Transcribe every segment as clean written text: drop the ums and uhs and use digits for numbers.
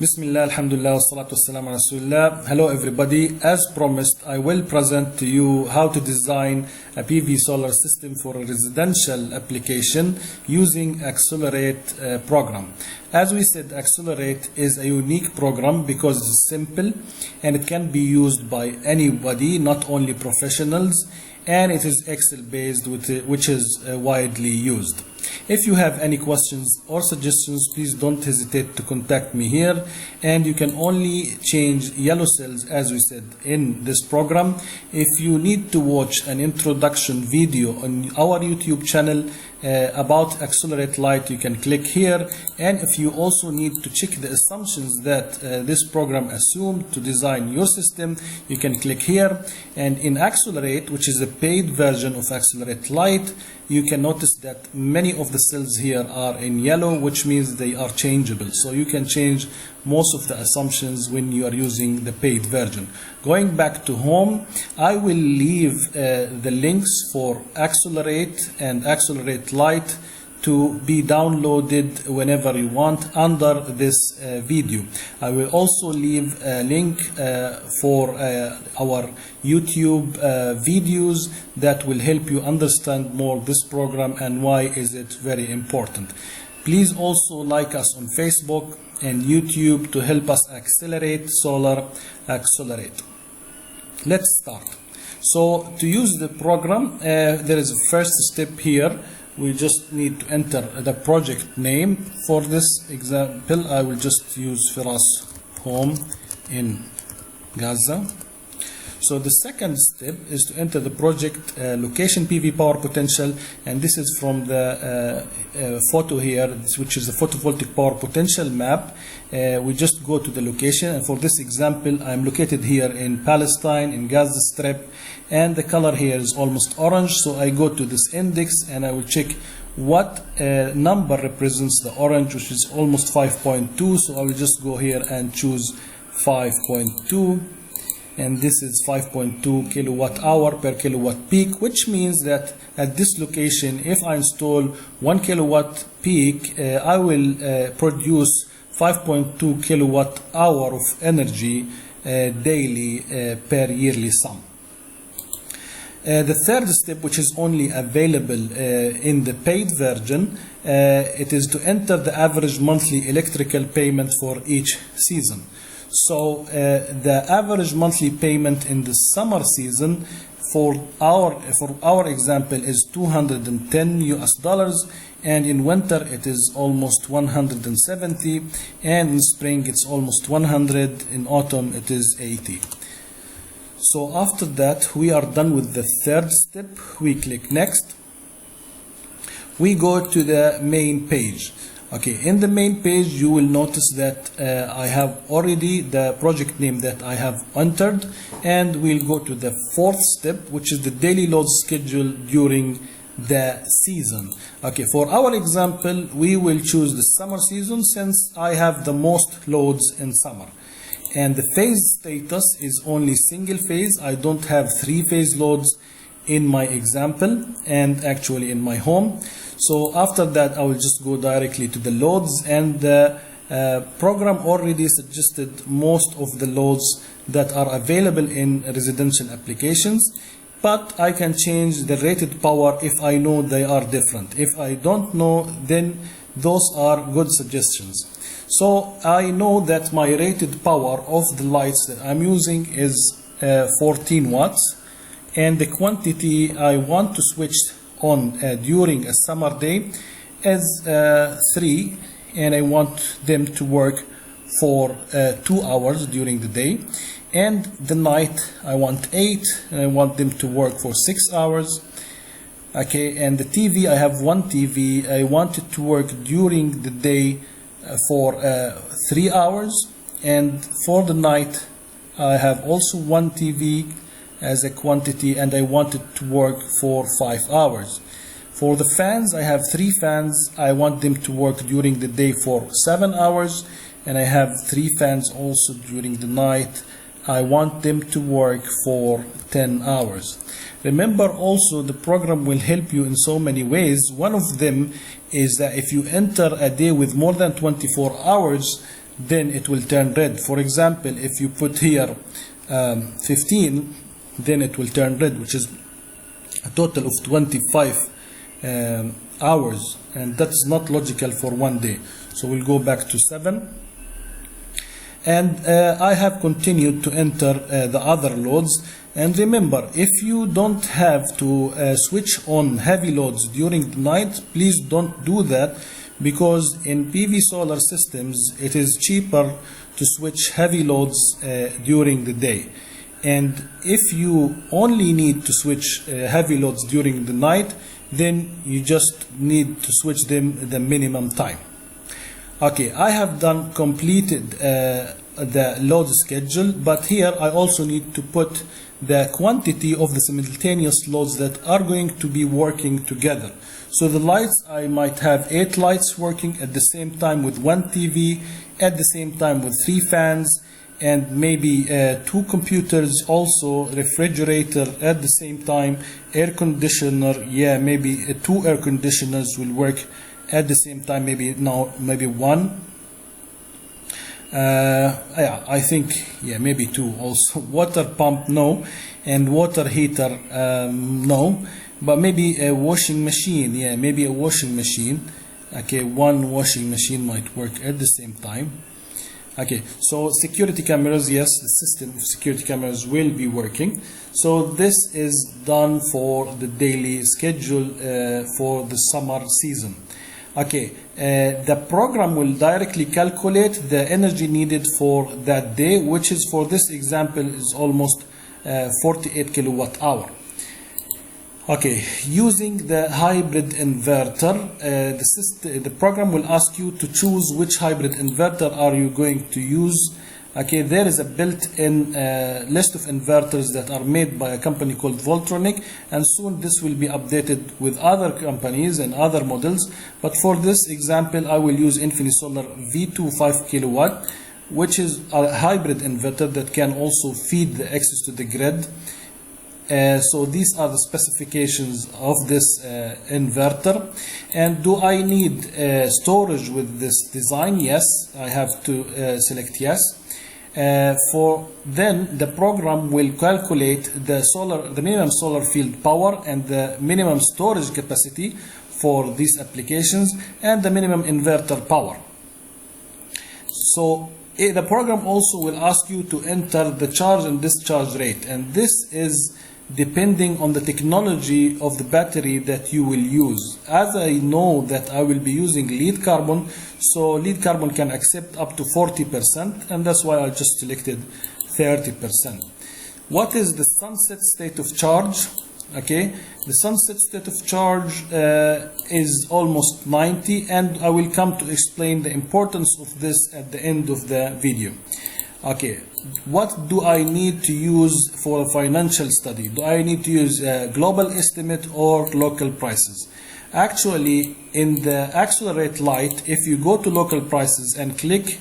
Bismillah, alhamdulillah, wa salatu wassalam ala rasulillah. Hello everybody. As promised, I will present to you how to design a PV solar system for a residential application using Accelerate program. As we said, Accelerate is a unique program because it's simple and it can be used by anybody, not only professionals, and it is Excel based, which is widely used. If you have any questions or suggestions, please don't hesitate to contact me here. And you can only change yellow cells, as we said, in this program. If you need to watch an introduction video on our YouTube channel about Accelerate Lite, you can click here. And if you also need to check the assumptions that this program assumed to design your system, you can click here. And in Accelerate, which is a paid version of Accelerate Lite, you can notice that many of the cells here are in yellow, which means they are changeable. So you can change most of the assumptions when you are using the paid version. Going back to home, I will leave the links for Accelerate and Accelerate Lite to be downloaded whenever you want under this video. I will also leave a link for our YouTube videos that will help you understand more this program and why is it very important. Please also like us on Facebook and YouTube to help us accelerate Solar Accelerate. Let's start. So to use the program, there is a first step here. We just need to enter the project name. For this example, I will just use Firas Home in Gaza. So the second step is to enter the project location PV power potential, and this is from the photo here, which is the photovoltaic power potential map. We just go to the location, and for this example, I'm located here in Palestine, in Gaza Strip, and the color here is almost orange. So I go to this index and I will check what number represents the orange, which is almost 5.2. So I will just go here and choose 5.2. And this is 5.2 kilowatt hour per kilowatt peak, which means that at this location, if I install 1 kilowatt peak, I will produce 5.2 kilowatt hour of energy daily per yearly sum. The third step, which is only available in the paid version, it is to enter the average monthly electrical payment for each season. So the average monthly payment in the summer season for our example is $210, and in winter it is almost 170, and in spring it's almost 100, in autumn it is 80. So after that, we are done with the third step. We click next. We go to the main page. Okay, in the main page you will notice that I have already the project name that I have entered, and we'll go to the fourth step, which is the daily load schedule during the season. Okay, for our example, we will choose the summer season since I have the most loads in summer. And the phase status is only single phase. I don't have three-phase loads in my example and actually in my home. So after that, I will just go directly to the loads, and the program already suggested most of the loads that are available in residential applications, but I can change the rated power if I know they are different. If I don't know, then those are good suggestions. So I know that my rated power of the lights that I'm using is 14 watts, and the quantity I want to switch on during a summer day is 3, and I want them to work for 2 hours during the day, and the night I want 8, and I want them to work for 6 hours. Okay, and the TV, I have one TV, I want it to work during the day for 3 hours, and for the night I have also one TV as a quantity, and I want it to work for 5 hours. For the fans, I have 3 fans. I want them to work during the day for 7 hours, and I have 3 fans also during the night. I want them to work for 10 hours. Remember also, the program will help you in so many ways. One of them is that if you enter a day with more than 24 hours, then it will turn red. For example, if you put here 15, then it will turn red, which is a total of 25 hours, and that's not logical for one day. So we'll go back to 7, and I have continued to enter the other loads. And remember, if you don't have to switch on heavy loads during the night, please don't do that, because in PV solar systems it is cheaper to switch heavy loads during the day. And if you only need to switch heavy loads during the night, then you just need to switch them the minimum time. Okay, I have completed the load schedule, but here I also need to put the quantity of the simultaneous loads that are going to be working together. So the lights, I might have 8 lights working at the same time with 1 TV, at the same time with 3 fans, and maybe 2 computers, also refrigerator at the same time, air conditioner, maybe 2 air conditioners will work at the same time, maybe 1. I think maybe 2 also. Water pump, no, and water heater, no, but maybe a washing machine, maybe a washing machine. Okay, 1 washing machine might work at the same time. Okay, so security cameras, yes, the system of security cameras will be working. So this is done for the daily schedule for the summer season. Okay, the program will directly calculate the energy needed for that day, which is, for this example, is almost 48 kilowatt hour. Okay, using the hybrid inverter, the program will ask you to choose which hybrid inverter are you going to use. Okay, there is a built-in list of inverters that are made by a company called Voltronic, and soon this will be updated with other companies and other models. But for this example, I will use Infinisolar V2 5 kilowatt, which is a hybrid inverter that can also feed the excess to the grid. So these are the specifications of this inverter. And do I need storage with this design? Yes, I have to select yes. Then the program will calculate the minimum solar field power and the minimum storage capacity for these applications and the minimum inverter power. So the program also will ask you to enter the charge and discharge rate, and this is depending on the technology of the battery that you will use. As I know that I will be using lead carbon, so lead carbon can accept up to 40%, and that's why I just selected 30%. What is the sunset state of charge? Okay, the sunset state of charge is almost 90, and I will come to explain the importance of this at the end of the video. Okay, what do I need to use for a financial study? Do I need to use a global estimate or local prices? Actually, in the Accelerate Lite, if you go to local prices and click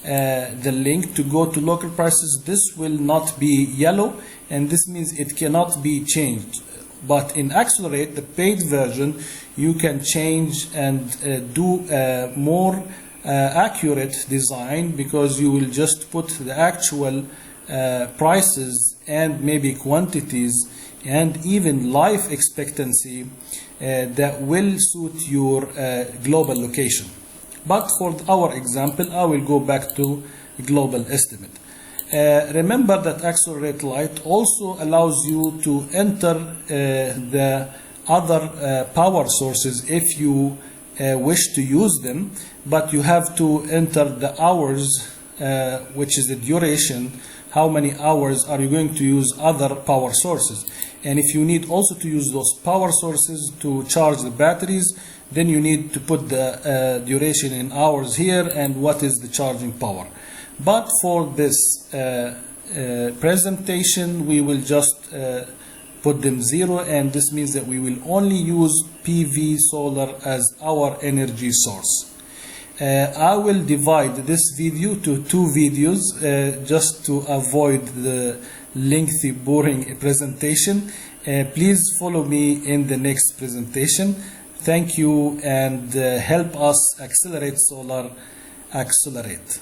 the link to go to local prices, this will not be yellow, and this means it cannot be changed. But in Accelerate, the paid version, you can change and do more accurate design, because you will just put the actual prices and maybe quantities and even life expectancy that will suit your global location. But for our example, I will go back to global estimate. Remember that Accelerate Lite also allows you to enter the other power sources if you wish to use them, but you have to enter the hours, which is the duration. How many hours are you going to use other power sources? And if you need also to use those power sources to charge the batteries, then you need to put the duration in hours here and what is the charging power. But for this presentation, we will just put them 0, and this means that we will only use PV solar as our energy source. I will divide this video to 2 videos just to avoid the lengthy, boring presentation. Please follow me in the next presentation. Thank you, and help us accelerate solar. Accelerate.